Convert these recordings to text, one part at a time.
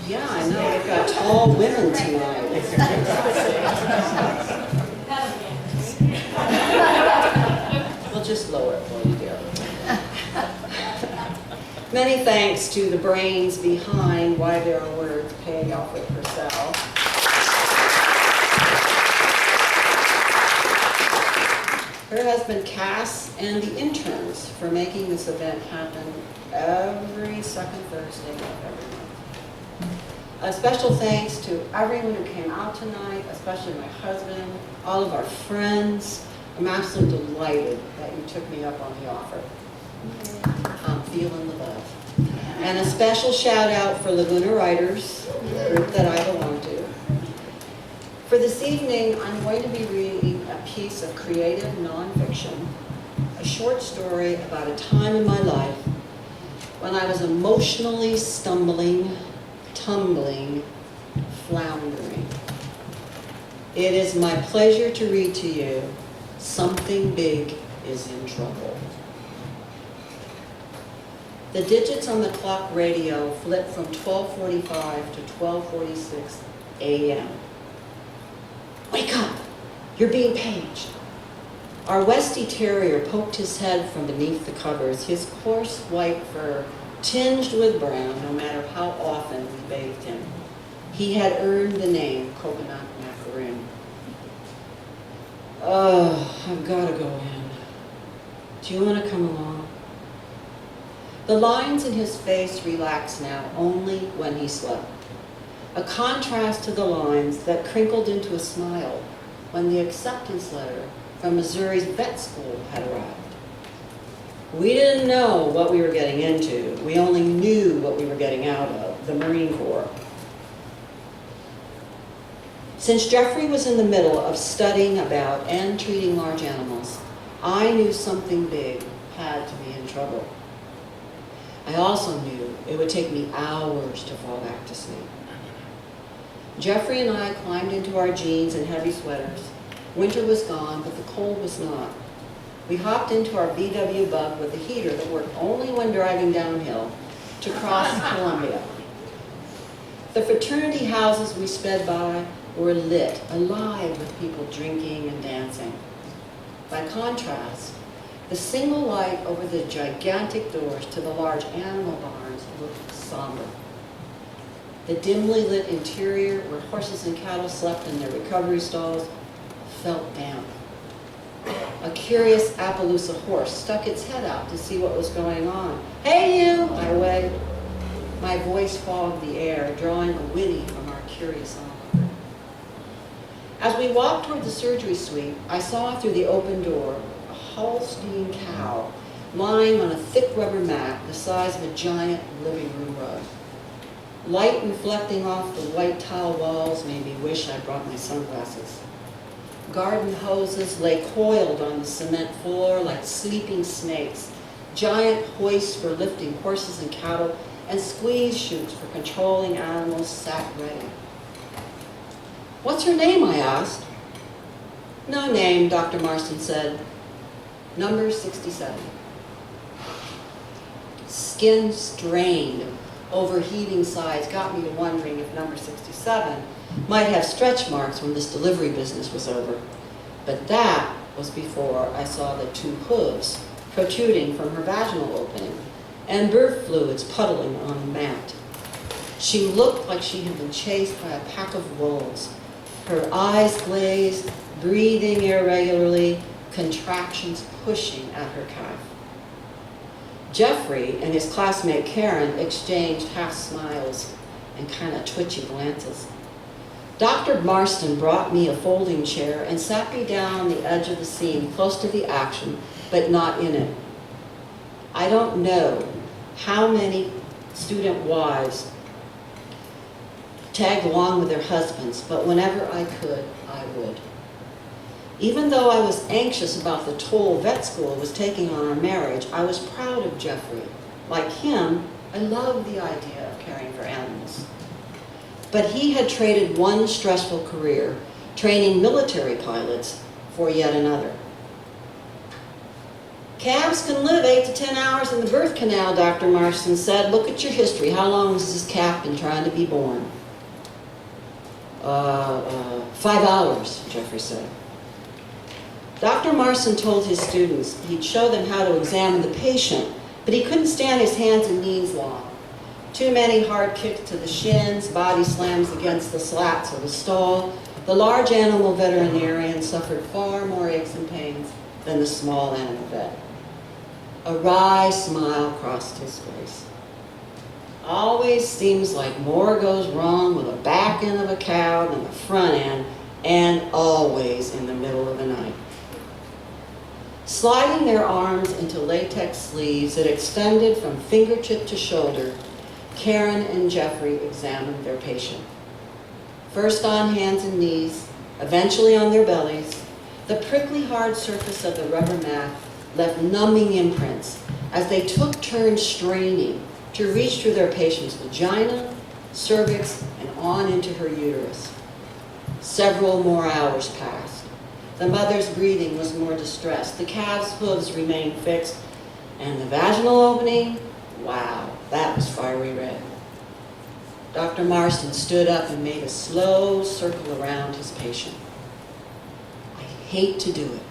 Yeah, I know, we've got tall women tonight. We'll just lower it for you, dear. Many thanks to the brains behind Why There Are Words, Peggy Alfred Purcell. Her husband Cass, and the interns for making this event happen every second Thursday of every month. A special thanks to everyone who came out tonight, especially my husband, all of our friends. I'm absolutely delighted that you took me up on the offer. I'm feeling the love. And a special shout out for Laguna Writers, the group that I belong to. For this evening, I'm going to be reading a piece of creative nonfiction, a short story about a time in my life when I was emotionally stumbling, tumbling, floundering. It is my pleasure to read to you, Something Big is in Trouble. The digits on the clock radio flip from 12:45 to 12:46 a.m. Wake up! You're being paged. Our Westie Terrier poked his head from beneath the covers, his coarse white fur tinged with brown no matter how often we bathed him. He had earned the name Coconut Macaroon. Oh, I've got to go in. Do you want to come along? The lines in his face relaxed now only when he slept. A contrast to the lines that crinkled into a smile when the acceptance letter from Missouri's vet school had arrived. We didn't know what we were getting into. We only knew what we were getting out of, the Marine Corps. Since Jeffrey was in the middle of studying about and treating large animals, I knew something big had to be in trouble. I also knew it would take me hours to fall back to sleep. Jeffrey and I climbed into our jeans and heavy sweaters. Winter was gone, but the cold was not. We hopped into our VW Bug with a heater that worked only when driving downhill to cross Columbia. The fraternity houses we sped by were lit, alive with people drinking and dancing. By contrast, the single light over the gigantic doors to the large animal barns looked somber. The dimly lit interior, where horses and cattle slept in their recovery stalls, felt damp. A curious Appaloosa horse stuck its head out to see what was going on. "Hey, you!" I waved. My voice fogged the air, drawing a whinny from our curious onlooker. As we walked toward the surgery suite, I saw through the open door a Holstein cow lying on a thick rubber mat the size of a giant living room rug. Light reflecting off the white tile walls made me wish I brought my sunglasses. Garden hoses lay coiled on the cement floor like sleeping snakes, giant hoists for lifting horses and cattle, and squeeze chutes for controlling animals sat ready. "What's her name?" I asked. "No name," Dr. Marston said. "Number 67. Skin strained over heaving sides got me to wondering if number 67 might have stretch marks when this delivery business was over. But that was before I saw the two hooves protruding from her vaginal opening and birth fluids puddling on the mat. She looked like she had been chased by a pack of wolves. Her eyes glazed, breathing irregularly, contractions pushing at her calf. Jeffrey and his classmate Karen exchanged half smiles and kind of twitchy glances. Dr. Marston brought me a folding chair and sat me down on the edge of the scene, close to the action, but not in it. I don't know how many student wives tagged along with their husbands, but whenever I could, I would. Even though I was anxious about the toll vet school was taking on our marriage, I was proud of Jeffrey. Like him, I loved the idea of caring for animals. But he had traded one stressful career, training military pilots, for yet another. Calves can live 8 to 10 hours in the birth canal, Dr. Marston said. Look at your history. How long has this calf been trying to be born? 5 hours, Jeffrey said. Dr. Marston told his students he'd show them how to examine the patient, but he couldn't stand his hands and knees long. Too many hard kicks to the shins, body slams against the slats of the stall. The large animal veterinarian suffered far more aches and pains than the small animal vet. A wry smile crossed his face. Always seems like more goes wrong with the back end of a cow than the front end, and always in the middle of the night. Sliding their arms into latex sleeves that extended from fingertip to shoulder, Karen and Jeffrey examined their patient. First on hands and knees, eventually on their bellies, the prickly hard surface of the rubber mat left numbing imprints as they took turns straining to reach through their patient's vagina, cervix, and on into her uterus. Several more hours passed. The mother's breathing was more distressed. The calf's hooves remained fixed, and the vaginal opening, wow, that was fiery red. Dr. Marston stood up and made a slow circle around his patient. I hate to do it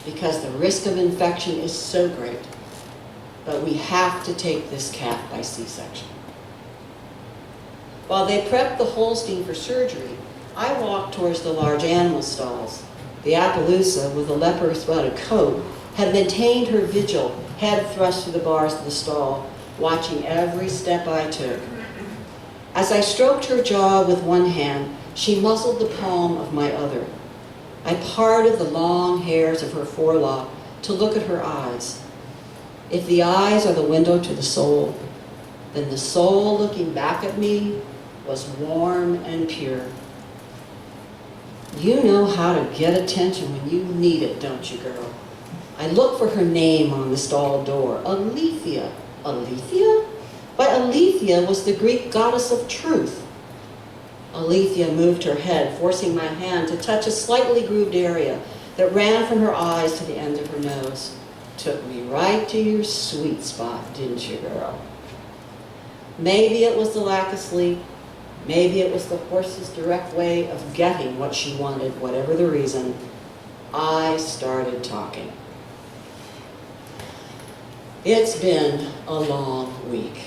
because the risk of infection is so great, but we have to take this calf by C-section. While they prepped the Holstein for surgery, I walked towards the large animal stalls. The Appaloosa, with a leopard-spotted coat, had maintained her vigil, head thrust through the bars of the stall, watching every step I took. As I stroked her jaw with one hand, she muzzled the palm of my other. I parted the long hairs of her forelock to look at her eyes. If the eyes are the window to the soul, then the soul looking back at me was warm and pure. You know how to get attention when you need it, don't you, girl? I looked for her name on the stall door. Aletheia. Aletheia? Why, Aletheia was the Greek goddess of truth. Aletheia moved her head, forcing my hand to touch a slightly grooved area that ran from her eyes to the end of her nose. Took me right to your sweet spot, didn't you, girl? Maybe it was the lack of sleep. Maybe it was the horse's direct way of getting what she wanted, whatever the reason. I started talking. It's been a long week.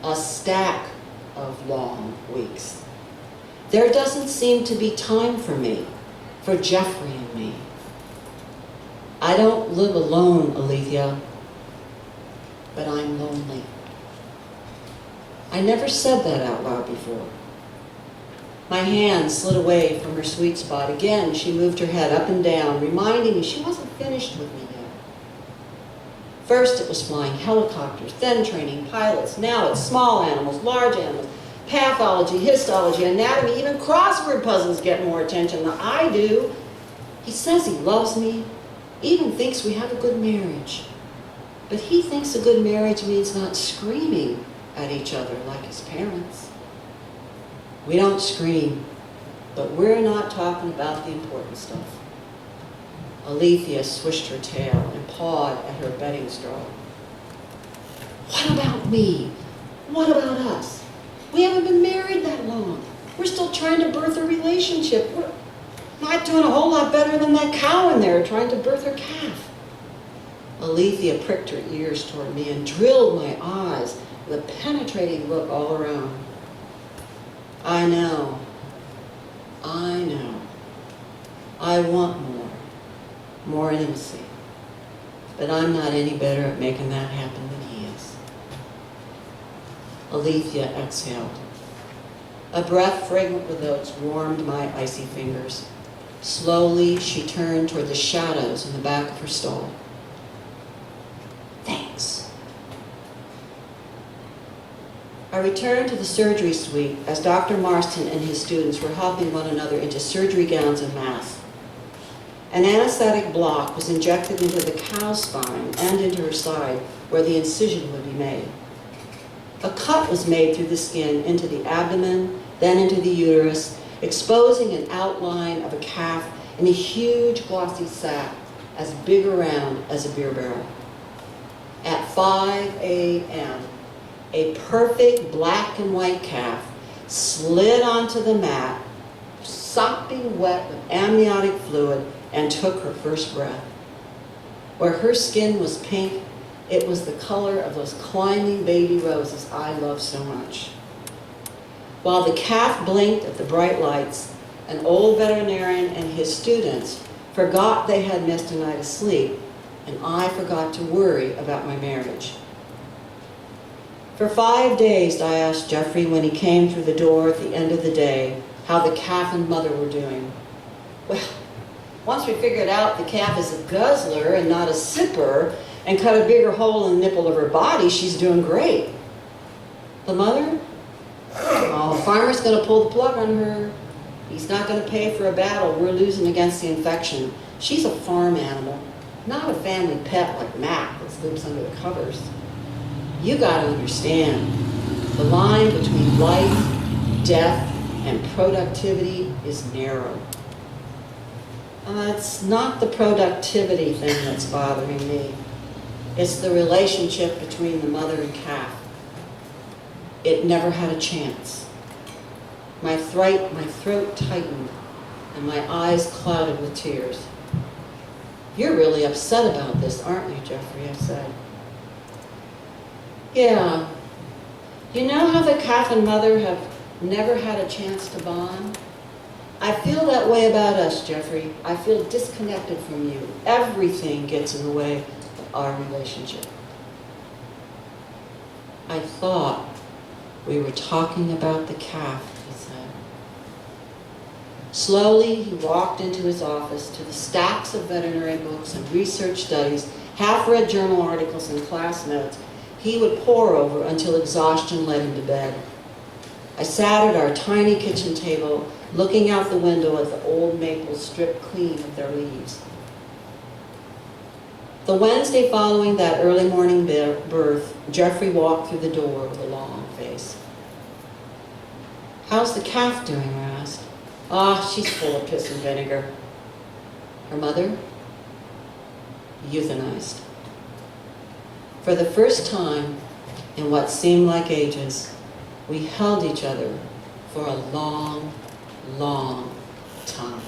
A stack of long weeks. There doesn't seem to be time for me, for Jeffrey and me. I don't live alone, Aletheia, but I'm lonely. I never said that out loud before. My hand slid away from her sweet spot. Again, she moved her head up and down, reminding me she wasn't finished with me yet. First it was flying helicopters, then training pilots. Now it's small animals, large animals, pathology, histology, anatomy, even crossword puzzles get more attention than I do. He says he loves me, even thinks we have a good marriage. But he thinks a good marriage means not screaming at each other like his parents. We don't scream, but we're not talking about the important stuff. Aletheia swished her tail and pawed at her bedding straw. What about me? What about us? We haven't been married that long. We're still trying to birth a relationship. We're not doing a whole lot better than that cow in there trying to birth her calf. Aletheia pricked her ears toward me and drilled my eyes with a penetrating look all around. I know. I want more intimacy. But I'm not any better at making that happen than he is. Aletheia exhaled. A breath fragrant with oats warmed my icy fingers. Slowly, she turned toward the shadows in the back of her stall. Thanks. I returned to the surgery suite as Dr. Marston and his students were helping one another into surgery gowns and masks. An anesthetic block was injected into the cow's spine and into her side where the incision would be made. A cut was made through the skin into the abdomen, then into the uterus, exposing an outline of a calf in a huge glossy sac as big around as a beer barrel. At 5 a.m., a perfect black and white calf slid onto the mat, sopping wet with amniotic fluid, and took her first breath. Where her skin was pink, it was the color of those climbing baby roses I love so much. While the calf blinked at the bright lights, an old veterinarian and his students forgot they had missed a night of sleep, and I forgot to worry about my marriage. For 5 days, I asked Jeffrey when he came through the door at the end of the day how the calf and mother were doing. Well, once we figured out the calf is a guzzler and not a sipper and cut a bigger hole in the nipple of her body, she's doing great. The mother? Oh, the farmer's going to pull the plug on her. He's not going to pay for a battle we're losing against the infection. She's a farm animal, not a family pet like Mac that sleeps under the covers. You got to understand, the line between life, death, and productivity is narrow. It's not the productivity thing that's bothering me. It's the relationship between the mother and calf. It never had a chance. My throat tightened, and my eyes clouded with tears. You're really upset about this, aren't you, Jeffrey? I said. Yeah. You know how the calf and mother have never had a chance to bond? I feel that way about us, Jeffrey. I feel disconnected from you. Everything gets in the way of our relationship. I thought we were talking about the calf, he said. Slowly, he walked into his office to the stacks of veterinary books and research studies, half-read journal articles and class notes he would pore over until exhaustion led him to bed. I sat at our tiny kitchen table, looking out the window at the old maples stripped clean of their leaves. The Wednesday following that early morning birth, Jeffrey walked through the door with a long face. How's the calf doing, I asked. She's full of piss and vinegar. Her mother? Euthanized. For the first time in what seemed like ages, we held each other for a long, long time.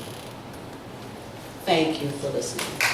Thank you for listening.